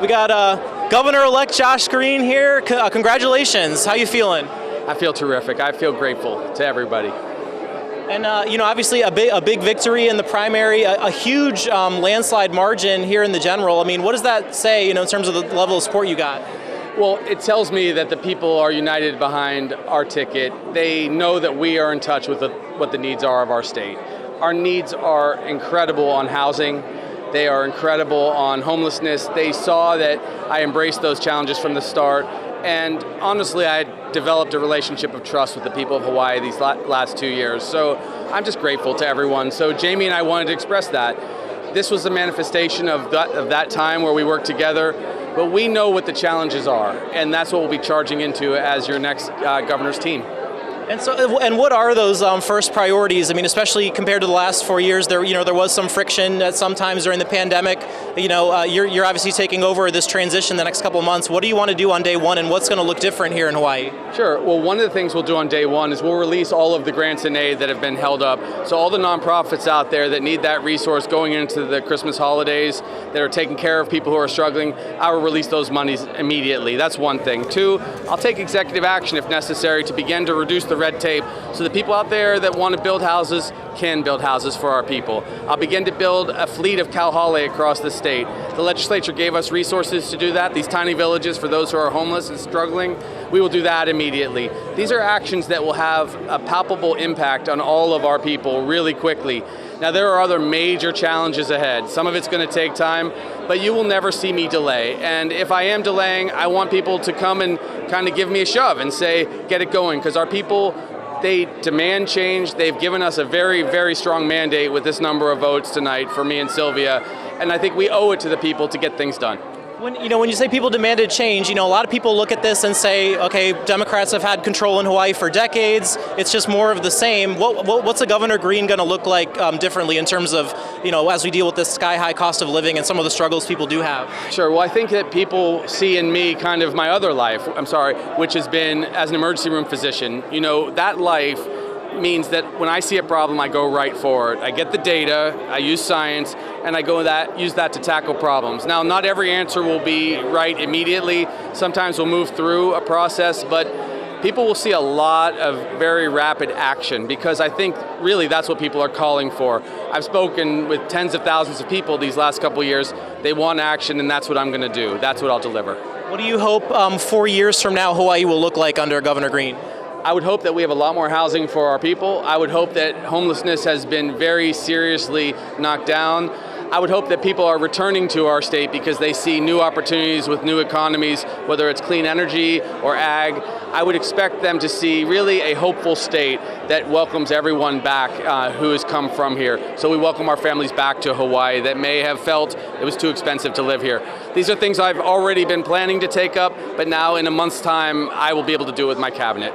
We got Governor-elect Josh Green here. Congratulations. How you feeling? I feel terrific. I feel grateful to everybody. And obviously a big victory in the primary, a huge landslide margin here in the general. I mean, what does that say, in terms of the level of support you got? Well, it tells me that the people are united behind our ticket. They know that we are in touch with what the needs are of our state. Our needs are incredible on housing. They are incredible on homelessness. They saw that I embraced those challenges from the start. And honestly, I developed a relationship of trust with the people of Hawaii these last 2 years. So I'm just grateful to everyone. So Jamie and I wanted to express that. This was a manifestation of that time where we worked together, but we know what the challenges are, and that's what we'll be charging into as your next governor's team. And what are those first priorities? I mean, especially compared to the last 4 years, there was some friction at some times during the pandemic. You're obviously taking over this transition the next couple of months. What do you want to do on day one, and what's going to look different here in Hawaii? Sure. Well, one of the things we'll do on day one is we'll release all of the grants and aid that have been held up. So all the nonprofits out there that need that resource going into the Christmas holidays, that are taking care of people who are struggling, I will release those monies immediately. That's one thing. Two, I'll take executive action if necessary to begin to reduce the red tape so the people out there that want to build houses can build houses for our people. I'll begin to build a fleet of Kauhale across the state. The legislature gave us resources to do that, these tiny villages for those who are homeless and struggling. We will do that immediately. These are actions that will have a palpable impact on all of our people really quickly. Now, there are other major challenges ahead. Some of it's going to take time, but you will never see me delay. And if I am delaying, I want people to come and kind of give me a shove and say, get it going, because our people, they demand change. They've given us a very, very strong mandate with this number of votes tonight for me and Sylvia, and I think we owe it to the people to get things done. When you say people demanded change, a lot of people look at this and say, okay, Democrats have had control in Hawaii for decades. It's just more of the same. What's a Governor Green going to look like differently in terms of, as we deal with this sky-high cost of living and some of the struggles people do have? Sure. Well, I think that people see in me kind of my other life, which has been as an emergency room physician. That life means that when I see a problem, I go right for it. I get the data, I use science, and I use that to tackle problems. Now, not every answer will be right immediately. Sometimes we'll move through a process, but people will see a lot of very rapid action because I think really that's what people are calling for. I've spoken with tens of thousands of people these last couple of years. They want action, and that's what I'm going to do. That's what I'll deliver. What do you hope 4 years from now Hawaii will look like under Governor Green? I would hope that we have a lot more housing for our people. I would hope that homelessness has been very seriously knocked down. I would hope that people are returning to our state because they see new opportunities with new economies, whether it's clean energy or ag. I would expect them to see really a hopeful state that welcomes everyone back who has come from here. So we welcome our families back to Hawaii that may have felt it was too expensive to live here. These are things I've already been planning to take up, but now in a month's time, I will be able to do it with my cabinet.